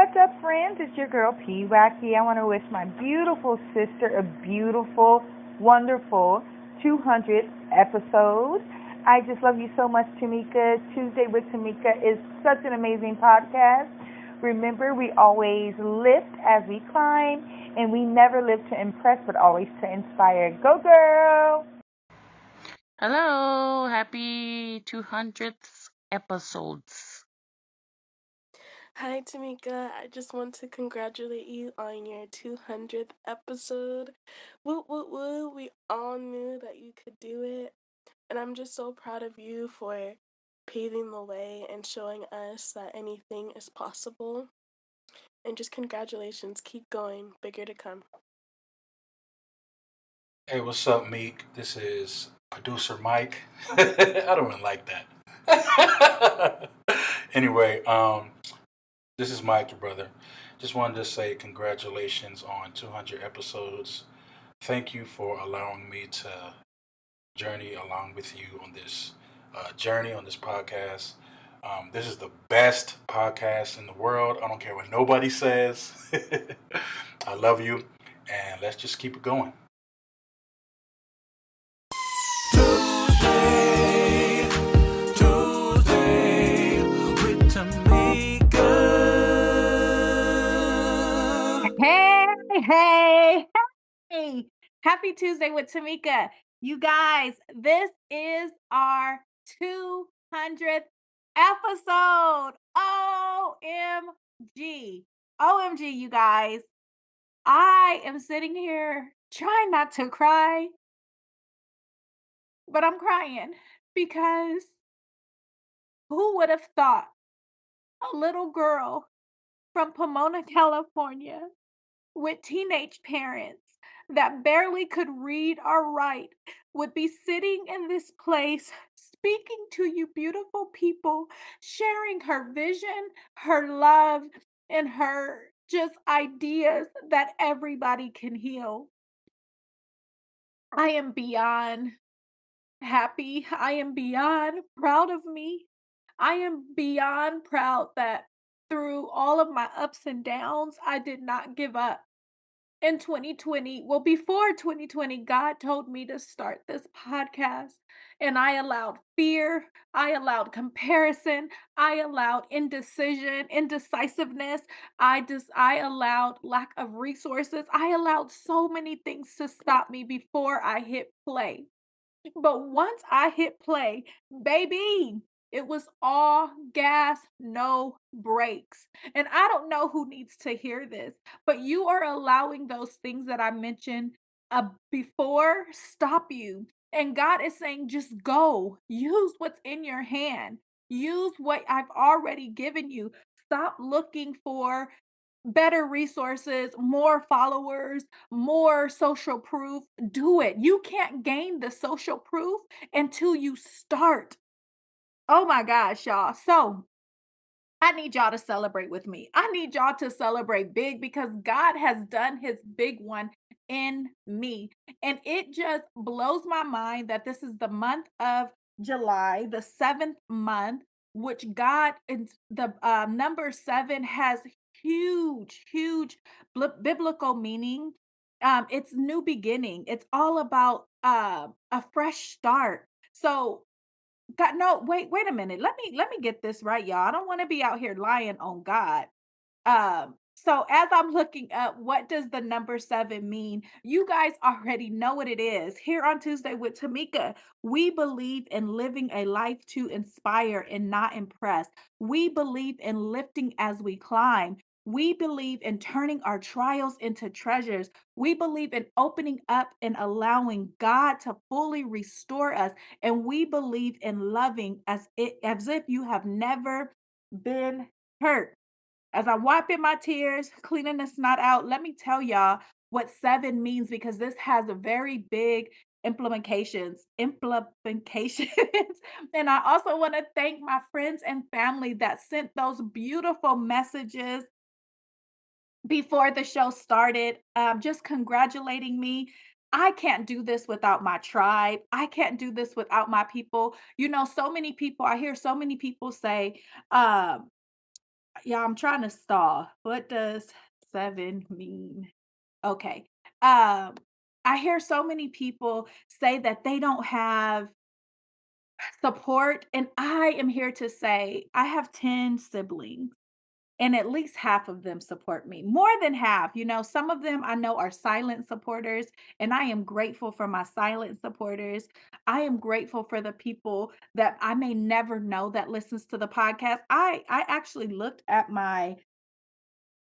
What's up, friends? It's your girl P Wacky. I want to wish my beautiful sister a beautiful, wonderful 200th episode. I just love you so much, Tamika. Tuesday with Tamika is such an amazing podcast. Remember, we always lift as we climb, and we never live to impress, but always to inspire. Go, girl! Hello, happy 200th episodes. Hi, Tamika. I just want to congratulate you on your 200th episode. Woo, woo, woo. We all knew that you could do it. And I'm just so proud of you for paving the way and showing us that anything is possible. And just congratulations. Keep going. Bigger to come. Hey, what's up, Meek? This is producer Mike. I don't even like that. Anyway, this is Mike, your brother. Just wanted to say congratulations on 200 episodes. Thank you for allowing me to journey along with you on this journey on this podcast. This is the best podcast in the world. I don't care what nobody says. I love you, and let's just keep it going. Tuesday, Tuesday with Tamika. Hey. Happy Tuesday with Tamika. You guys, this is our 200th episode. OMG. OMG, you guys. I am sitting here trying not to cry, but I'm crying because who would have thought a little girl from Pomona, California, with teenage parents that barely could read or write would be sitting in this place speaking to you beautiful people, sharing her vision, her love, and her just ideas that everybody can heal. I am beyond happy. I am beyond proud of me. I am beyond proud that through all of my ups and downs, I did not give up. In 2020, well, before 2020, God told me to start this podcast, and I allowed fear, I allowed comparison, I allowed indecisiveness, I allowed lack of resources. I allowed so many things to stop me before I hit play. But once I hit play, baby, it was all gas, no brakes. And I don't know who needs to hear this, but you are allowing those things that I mentioned before stop you. And God is saying, just go, use what's in your hand, use what I've already given you. Stop looking for better resources, more followers, more social proof. Do it. You can't gain the social proof until you start. Oh my gosh, y'all. So I need y'all to celebrate with me. I need y'all to celebrate big because God has done his big one in me. And it just blows my mind that this is the month of July, the seventh month, which God, the number seven has huge biblical meaning. It's new beginning. It's all about a fresh start. So God, no, wait a minute. Let me get this right, y'all. I don't want to be out here lying on God. So as I'm looking up, what does the number seven mean? You guys already know what it is. Here on Tuesday with Tamika, we believe in living a life to inspire and not impress. We believe in lifting as we climb. We believe in turning our trials into treasures. We believe in opening up and allowing God to fully restore us. And we believe in loving as if you have never been hurt. As I'm wiping my tears, cleaning the snot out, let me tell y'all what seven means because this has a very big implications. And I also want to thank my friends and family that sent those beautiful messages before the show started, just congratulating me. I can't do this without my tribe. I can't do this without my people. You know, so many people, I hear so many people say, um, Yeah, I'm trying to stall. What does 7 mean? Okay. I hear so many people say that they don't have support, and I am here to say I have 10 siblings. And at least half of them support me, more than half. You know, some of them I know are silent supporters, and I am grateful for my silent supporters. I am grateful for the people that I may never know that listens to the podcast. I actually looked at my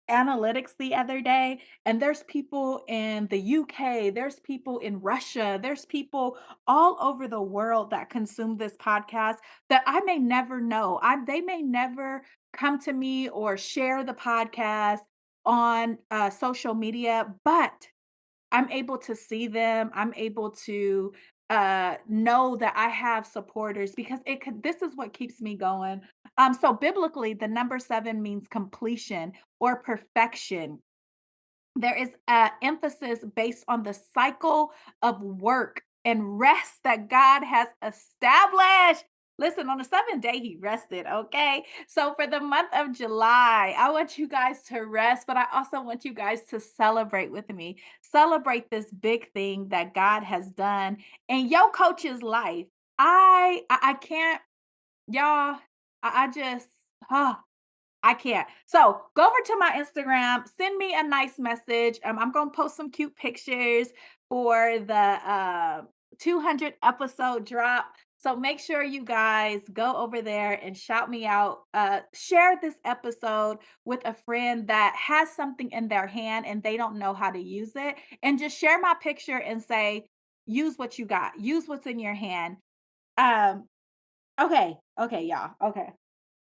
analytics the other day, and there's people in the UK, there's people in Russia, there's people all over the world that consume this podcast that I may never know. They may never come to me or share the podcast on social media, but I'm able to see them. I'm able to know that I have supporters because this is what keeps me going. So biblically, the number 7 means completion or perfection. There is a emphasis based on the cycle of work and rest that God has established. Listen, on the 7th day, he rested, okay? So for the month of July, I want you guys to rest, but I also want you guys to celebrate with me. Celebrate this big thing that God has done in your coach's life. I can't, y'all, I just, ah, I can't. So go over to my Instagram, send me a nice message. I'm gonna post some cute pictures for the 200 episode drop. So make sure you guys go over there and shout me out. Share this episode with a friend that has something in their hand and they don't know how to use it. And just share my picture and say, use what you got, use what's in your hand. Um, okay, y'all. Okay.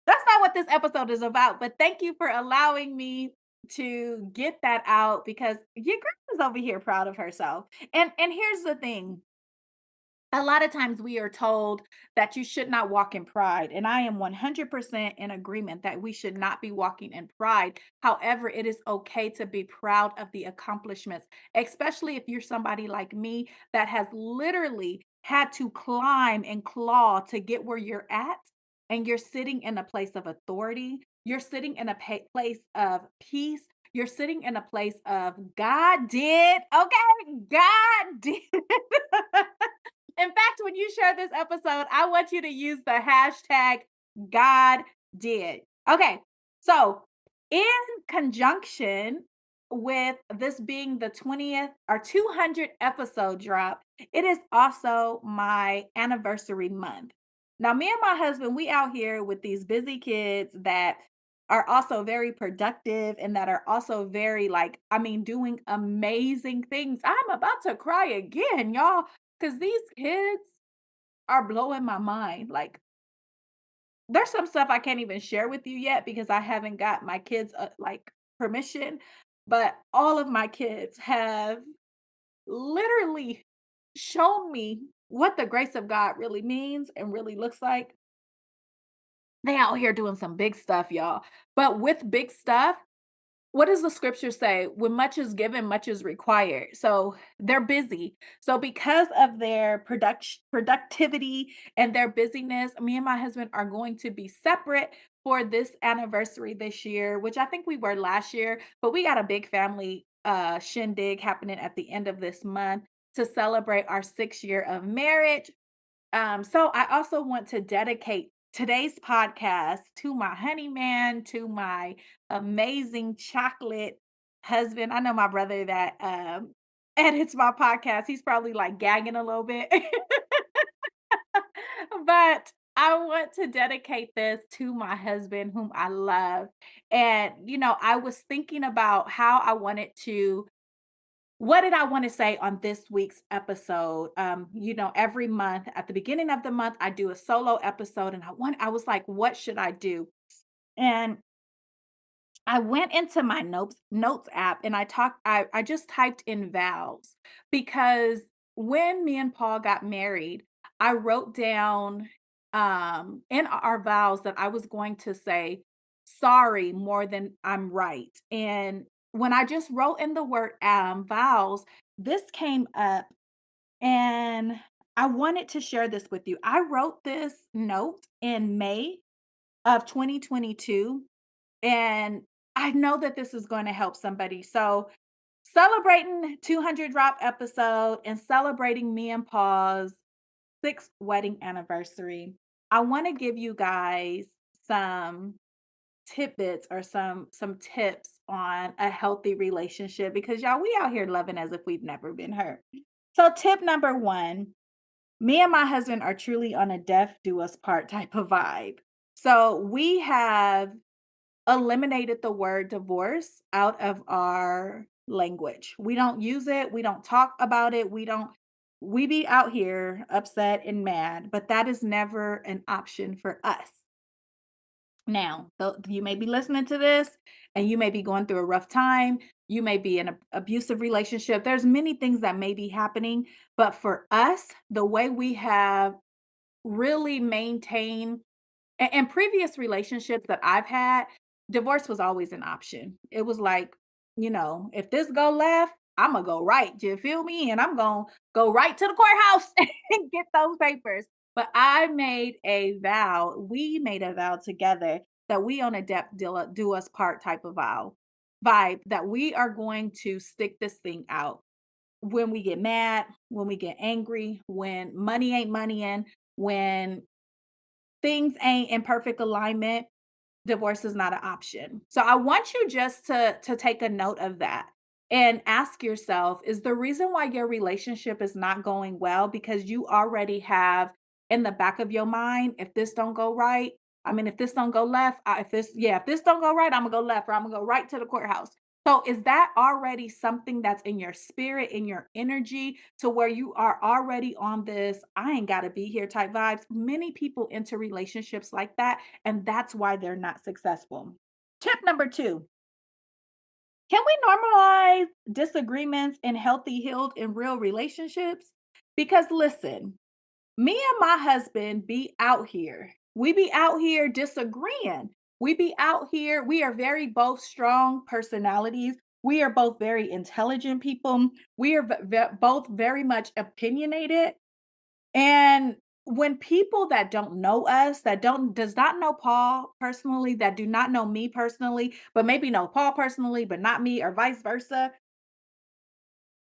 That's not what this episode is about, but thank you for allowing me to get that out because your girl is over here proud of herself. And here's the thing. A lot of times we are told that you should not walk in pride, and I am 100% in agreement that we should not be walking in pride. However, it is okay to be proud of the accomplishments, especially if you're somebody like me that has literally had to climb and claw to get where you're at, and you're sitting in a place of authority. You're sitting in a place of peace. You're sitting in a place of God did. Okay, God did. In fact, when you share this episode, I want you to use the hashtag God did. Okay, so in conjunction with this being the 20th or 200 episode drop, it is also my anniversary month. Now, me and my husband, we out here with these busy kids that are also very productive and that are also very like, I mean, doing amazing things. I'm about to cry again, y'all, because these kids are blowing my mind. Like, there's some stuff I can't even share with you yet because I haven't got my kids like permission, but all of my kids have literally shown me what the grace of God really means and really looks like. They out here doing some big stuff, y'all. But with big stuff, what does the scripture say? When much is given, much is required. So they're busy. So because of their productivity and their busyness, me and my husband are going to be separate for this anniversary this year, which I think we were last year, but we got a big family shindig happening at the end of this month to celebrate our 6 year of marriage. So I also want to dedicate today's podcast to my honey man, to my amazing chocolate husband. I know my brother that edits my podcast. He's probably like gagging a little bit. But I want to dedicate this to my husband, whom I love. And, you know, I was thinking about how I wanted to what did I want to say on this week's episode? You know, every month at the beginning of the month, I do a solo episode, and I was like, what should I do? And I went into my notes app and I just typed in vows because when me and Paul got married, I wrote down in our vows that I was going to say sorry more than I'm right. And when I just wrote in the word vows, this came up and I wanted to share this with you. I wrote this note in May of 2022 And I know that this is going to help somebody. So, celebrating 200 drop episode and celebrating me and Paul's 6th wedding anniversary, I want to give you guys some tidbits or some tips on a healthy relationship because y'all we out here loving as if we've never been hurt. So tip number 1, me and my husband are truly on a death do us part type of vibe. So we have eliminated the word divorce out of our language. We don't use it, we don't talk about it, we be out here upset and mad, but that is never an option for us. Now, though you may be listening to this and you may be going through a rough time, you may be in an abusive relationship. There's many things that may be happening, but for us, the way we have really maintained and previous relationships that I've had, divorce was always an option. It was like, if this go left, Imma go right. You feel me? And I'm gonna go right to the courthouse and get those papers. But we made a vow together that we on a do us part type of vibe that we are going to stick this thing out. When we get mad, when we get angry, when money ain't money in, when things ain't in perfect alignment, divorce is not an option. So I want you just to take a note of that and ask yourself, is the reason why your relationship is not going well because you already have in the back of your mind, if this don't go right, I mean, if this don't go left, if this don't go right, I'm gonna go left or I'm gonna go right to the courthouse. So is that already something that's in your spirit, in your energy, to where you are already on this, I ain't gotta be here type vibes? Many people enter relationships like that, and that's why they're not successful. Tip number 2, can we normalize disagreements in healthy, healed, and real relationships? Because listen, me and my husband be out here. We be out here disagreeing. We be out here. We are very both strong personalities. We are both very intelligent people. We are both very much opinionated. And when people that don't know us, that don't does not know Paul personally, that do not know me personally, but maybe know Paul personally, but not me, or vice versa,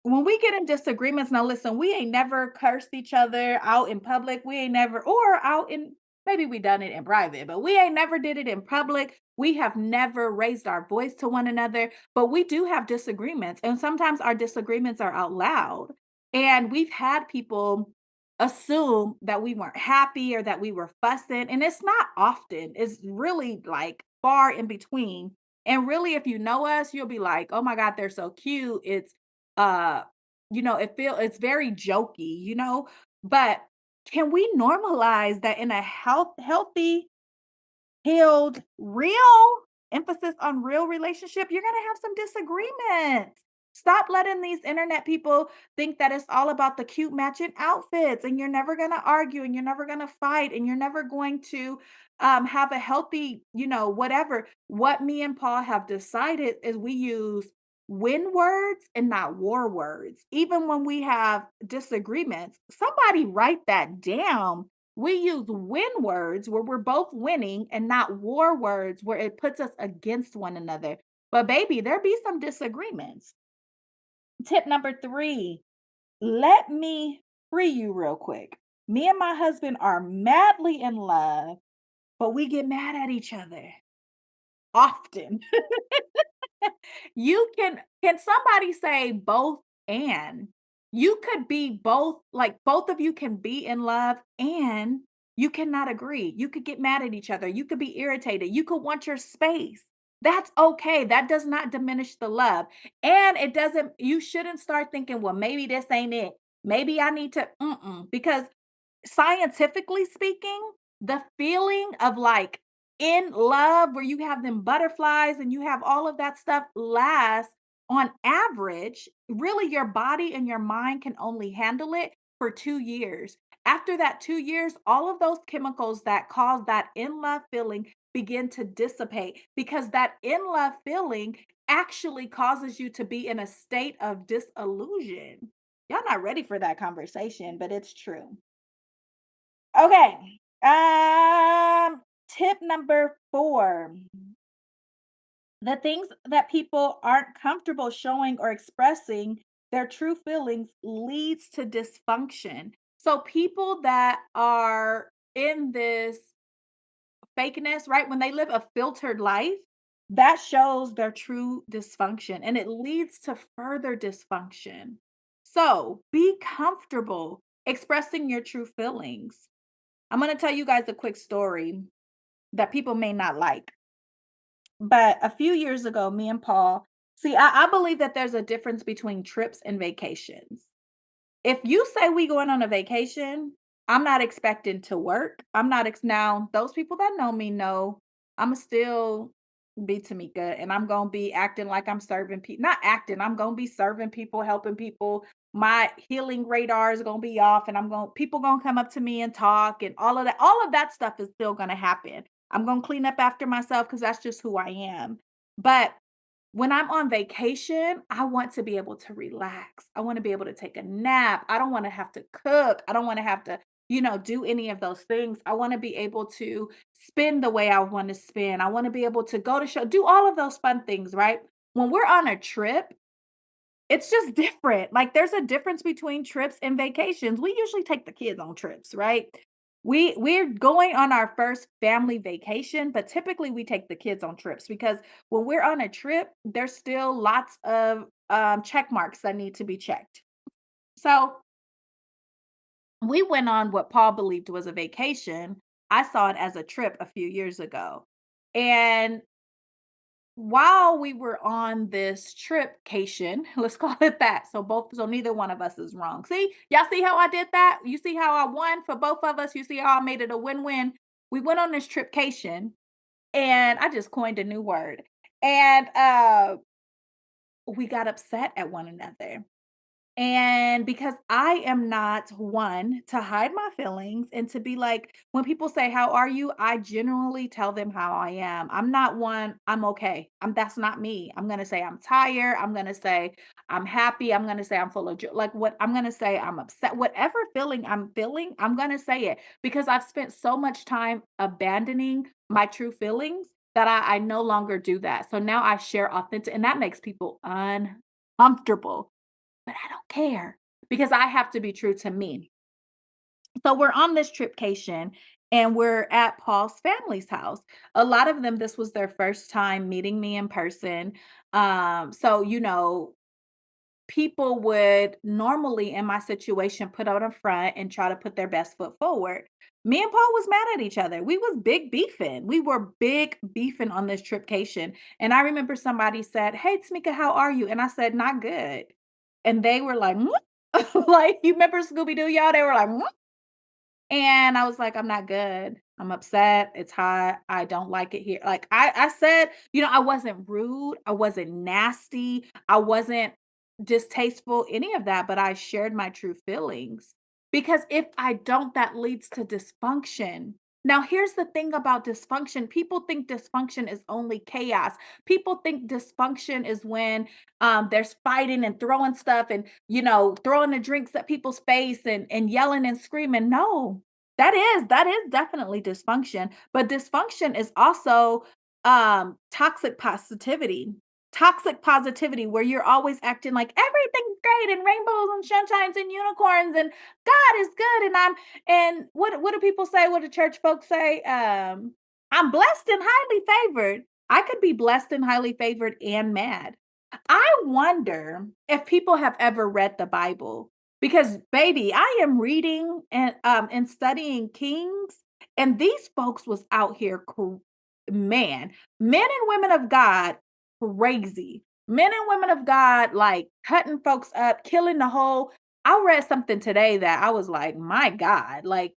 when we get in disagreements, now listen, we ain't never cursed each other out in public. We ain't never, or out in, maybe we done it in private, but we ain't never did it in public. We have never raised our voice to one another, but we do have disagreements. And sometimes our disagreements are out loud. And we've had people assume that we weren't happy or that we were fussing. And it's not often, it's really like far in between. And really, if you know us, you'll be like, oh my God, they're so cute. Uh, it's very jokey, but can we normalize that in a healthy, healed, real, emphasis on real relationship, you're gonna have some disagreements. Stop letting these internet people think that it's all about the cute matching outfits and you're never gonna argue and you're never gonna fight and you're never going to have a healthy, whatever. What me and Paul have decided is we use win words and not war words. Even when we have disagreements, somebody write that down. We use win words where we're both winning and not war words where it puts us against one another. But baby, there be some disagreements. Tip number 3, let me free you real quick. Me and my husband are madly in love, but we get mad at each other often. Can somebody say both and? You could be both, like both of you can be in love and you cannot agree. You could get mad at each other. You could be irritated. You could want your space. That's okay. That does not diminish the love. And you shouldn't start thinking, well, maybe this ain't it. Maybe I need to, because scientifically speaking, the feeling of like in love where you have them butterflies and you have all of that stuff lasts on average, really your body and your mind can only handle it for 2 years. After that 2 years, all of those chemicals that cause that in love feeling begin to dissipate because that in love feeling actually causes you to be in a state of disillusion. Y'all not ready for that conversation, but it's true. Okay. Tip number 4. The things that people aren't comfortable showing or expressing their true feelings leads to dysfunction. So people that are in this fakeness, right? When they live a filtered life, that shows their true dysfunction and it leads to further dysfunction. So be comfortable expressing your true feelings. I'm going to tell you guys a quick story that people may not like. But a few years ago, me and Paul, see, I believe that there's a difference between trips and vacations. If you say we going on a vacation, I'm not expecting to work. I'm not now those people that know me know I'ma still be Tamika and I'm gonna be acting like I'm serving people. Not acting, I'm gonna be serving people, helping people. My healing radar is gonna be off and I'm going people gonna come up to me and talk and all of that. All of that stuff is still gonna happen. I'm gonna clean up after myself because that's just who I am. But when I'm on vacation, I want to be able to relax. I want to be able to take a nap. I don't want to have to cook. I don't want to have to, do any of those things. I want to be able to spend the way I want to spend. I want to be able to go to show, do all of those fun things, right? When we're on a trip, it's just different. Like there's a difference between trips and vacations. We usually take the kids on trips, right? We're going on our first family vacation, but typically we take the kids on trips because when we're on a trip, there's still lots of check marks that need to be checked. So we went on what Paul believed was a vacation. I saw it as a trip a few years ago. And while we were on this tripcation, let's call it that. So neither one of us is wrong. See, y'all see how I did that? You see how I won for both of us? You see how I made it a win-win? We went on this tripcation and I just coined a new word. And we got upset at one another. And because I am not one to hide my feelings and to be like, when people say, "How are you?" I generally tell them how I am. I'm not one, I'm okay. That's not me. I'm going to say I'm tired. I'm going to say I'm happy. I'm going to say I'm full of joy. Like what I'm going to say, I'm upset. Whatever feeling I'm feeling, I'm going to say it because I've spent so much time abandoning my true feelings that I no longer do that. So now I share authentic, and that makes people uncomfortable, but I don't care because I have to be true to me. So we're on this tripcation and we're at Paul's family's house. A lot of them, this was their first time meeting me in person. So people would normally in my situation put out a front and try to put their best foot forward. Me and Paul was mad at each other. We was big beefing. We were big beefing on this tripcation. And I remember somebody said, "Hey Tamika, how are you?" And I said, "Not good." And they were like, like, you remember Scooby Doo, y'all? They were like, and I was like, "I'm not good. I'm upset. It's hot. I don't like it here." Like I said, I wasn't rude. I wasn't nasty. I wasn't distasteful, any of that, but I shared my true feelings. Because if I don't, that leads to dysfunction. Now, here's the thing about dysfunction. People think dysfunction is only chaos. People think dysfunction is when there's fighting and throwing stuff and throwing the drinks at people's face and yelling and screaming. No, that is definitely dysfunction, but dysfunction is also toxic positivity. Toxic positivity where you're always acting like everything's great and rainbows and sunshines and unicorns and God is good and what do people say? What do church folks say? I'm blessed and highly favored. I could be blessed and highly favored and mad. I wonder if people have ever read the Bible because baby, I am reading and studying Kings and these folks was out here man, men and women of God crazy. Men and women of God like cutting folks up, killing the whole. I read something today that I was like, "My God, like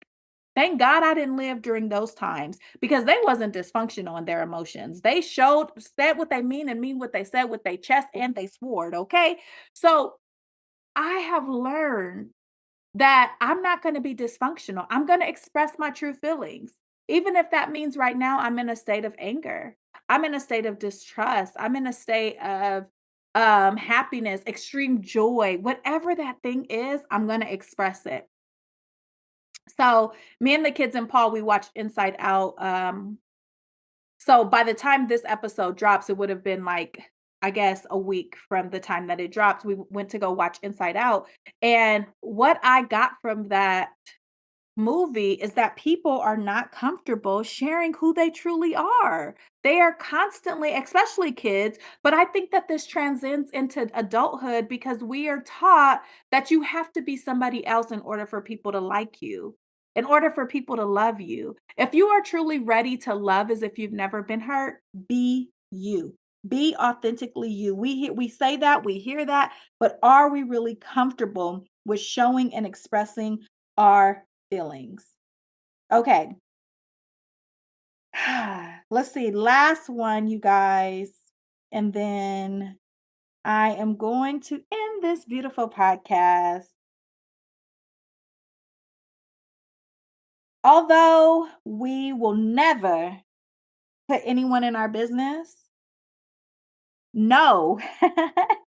thank God I didn't live during those times because they wasn't dysfunctional in their emotions. They said what they mean and mean what they said with their chest and they swore, okay? So I have learned that I'm not going to be dysfunctional. I'm going to express my true feelings. Even if that means right now I'm in a state of anger. I'm in a state of distrust. I'm in a state of happiness, extreme joy, whatever that thing is, I'm going to express it. So me and the kids and Paul, we watched Inside Out So by the time this episode drops, it would have been like, I guess, a week from the time that it dropped. We went to go watch Inside Out. And what I got from that movie is that people are not comfortable sharing who they truly are. They are constantly, especially kids, but I think that this transcends into adulthood because we are taught that you have to be somebody else in order for people to like you, in order for people to love you. If you are truly ready to love as if you've never been hurt, be you. Be authentically you. We say that, we hear that, but are we really comfortable with showing and expressing our feelings? Okay. Let's see. Last one, you guys. And then I am going to end this beautiful podcast. Although we will never put anyone in our business, no.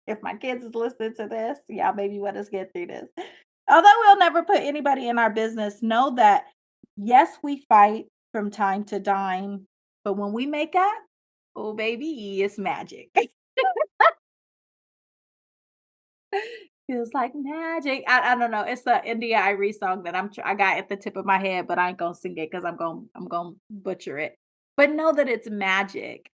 If my kids is listening to this, y'all maybe let us get through this. Although we'll never put anybody in our business, know that yes, we fight from time to time, but when we make up, oh baby, it's magic. Feels like magic. I don't know. It's the India Irie song that I got at the tip of my head, but I ain't gonna sing it because I'm gonna butcher it. But know that it's magic.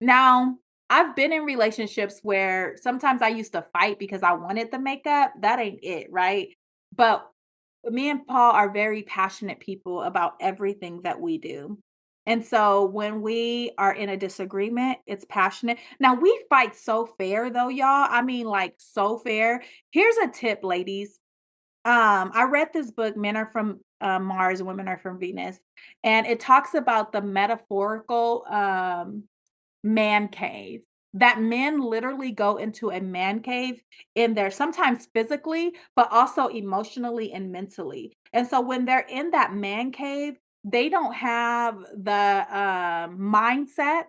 Now, I've been in relationships where sometimes I used to fight because I wanted the makeup. That ain't it, right? But me and Paul are very passionate people about everything that we do. And so when we are in a disagreement, it's passionate. Now we fight so fair though, y'all. I mean, like so fair. Here's a tip, ladies. I read this book, Men Are From Mars, Women Are From Venus, and it talks about the metaphorical man cave. That men literally go into a man cave in there, sometimes physically, but also emotionally and mentally. And so when they're in that man cave, they don't have the mindset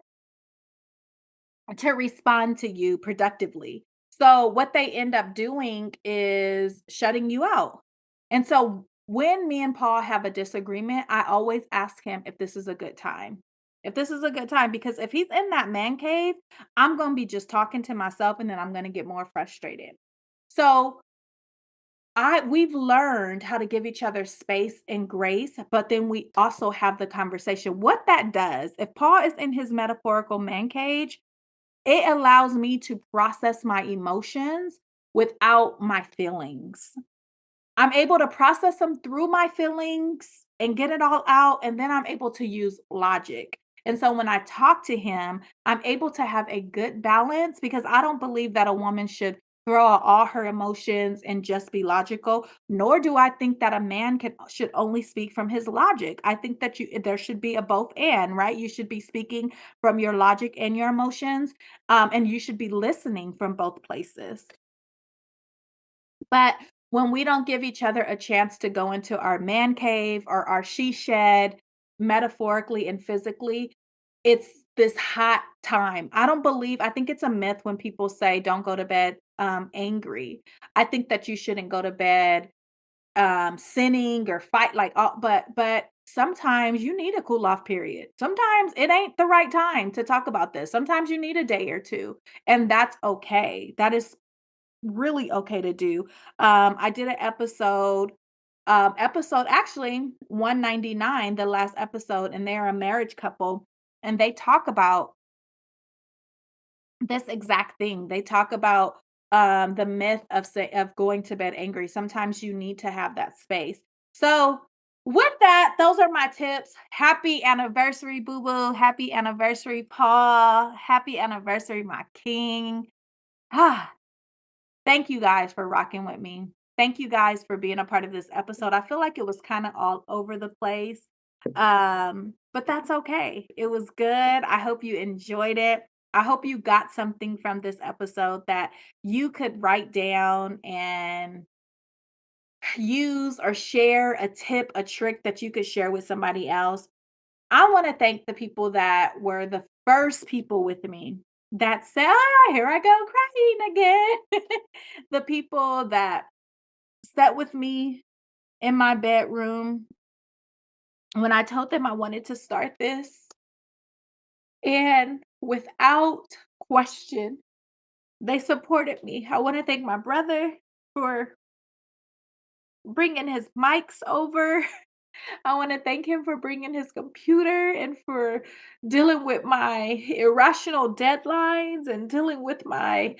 to respond to you productively. So what they end up doing is shutting you out. And so when me and Paul have a disagreement, I always ask him if this is a good time. If this is a good time, because if he's in that man cave, I'm going to be just talking to myself and then I'm going to get more frustrated. So we've learned how to give each other space and grace, but then we also have the conversation. What that does, if Paul is in his metaphorical man cage, it allows me to process my emotions without my feelings. I'm able to process them through my feelings and get it all out, and then I'm able to use logic. And so when I talk to him, I'm able to have a good balance because I don't believe that a woman should throw out all her emotions and just be logical, nor do I think that a man should only speak from his logic. I think that there should be a both and, right? You should be speaking from your logic and your emotions, and you should be listening from both places. But when we don't give each other a chance to go into our man cave or our she shed, metaphorically and physically, it's this hot time. I think it's a myth when people say don't go to bed angry. I think that you shouldn't go to bed sinning or fight like all, but sometimes you need a cool off period. Sometimes it ain't the right time to talk about this. Sometimes you need a day or two, and that's okay. That is really okay to do. I did an episode actually 199, the last episode, and they're a marriage couple, and they talk about this exact thing. They talk about the myth of going to bed angry. Sometimes you need to have that space. So with that, those are my tips. Happy anniversary, boo boo. Happy anniversary, Paul. Happy anniversary, my king. Ah, thank you guys for rocking with me. Thank you guys for being a part of this episode. I feel like it was kind of all over the place. But that's okay. It was good. I hope you enjoyed it. I hope you got something from this episode that you could write down and use or share a tip, a trick that you could share with somebody else. I want to thank the people that were the first people with me that said, ah, here I go crying again. The people that sat with me in my bedroom when I told them I wanted to start this. And without question, they supported me. I want to thank my brother for bringing his mics over. I want to thank him for bringing his computer and for dealing with my irrational deadlines and dealing with my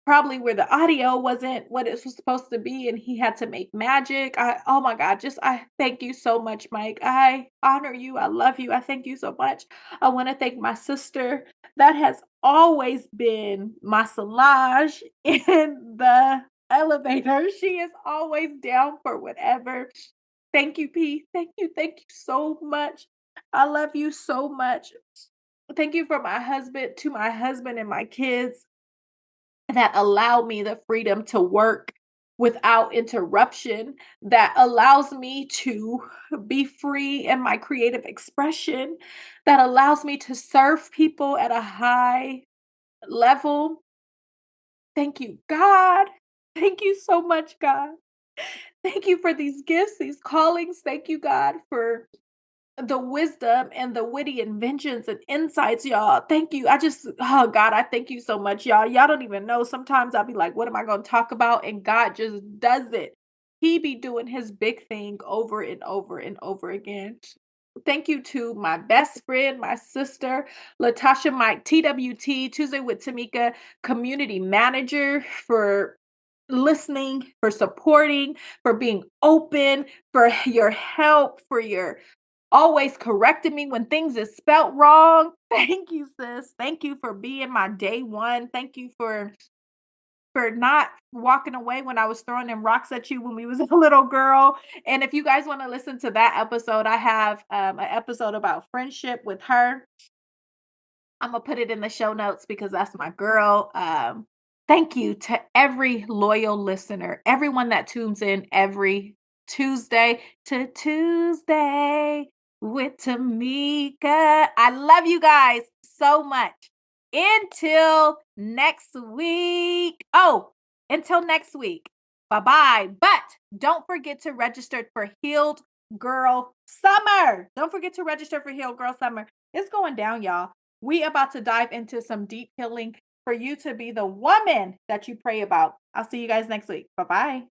probably where the audio wasn't what it was supposed to be and he had to make magic. Oh my God, just I thank you so much, Mike. I honor you. I love you. I thank you so much. I want to thank my sister that has always been my Solange in the elevator. She is always down for whatever. Thank you, P. Thank you. Thank you so much. I love you so much. Thank you for my husband, to my husband and my kids that allow me the freedom to work without interruption, that allows me to be free in my creative expression, that allows me to serve people at a high level. Thank you, God. Thank you so much, God. Thank you for these gifts, these callings. Thank you, God, for the wisdom and the witty inventions and insights, y'all. Thank you. Oh God, I thank you so much, y'all. Y'all don't even know. Sometimes I'll be like, what am I going to talk about? And God just does it. He be doing his big thing over and over and over again. Thank you to my best friend, my sister, Latasha Mike, TWT, Tuesday with Tamika, community manager, for listening, for supporting, for being open, for your help, for your always correcting me when things is spelt wrong. Thank you, sis. Thank you for being my day one. Thank you for not walking away when I was throwing them rocks at you when we was a little girl. And if you guys want to listen to that episode, I have an episode about friendship with her. I'm gonna put it in the show notes because that's my girl. Thank you to every loyal listener, everyone that tunes in every Tuesday to Tuesday with Tamika. I love you guys so much. Until next week. Oh, until next week. Bye bye. But don't forget to register for Healed Girl Summer. Don't forget to register for Healed Girl Summer. It's going down, y'all. We about to dive into some deep healing for you to be the woman that you pray about. I'll see you guys next week. Bye-bye.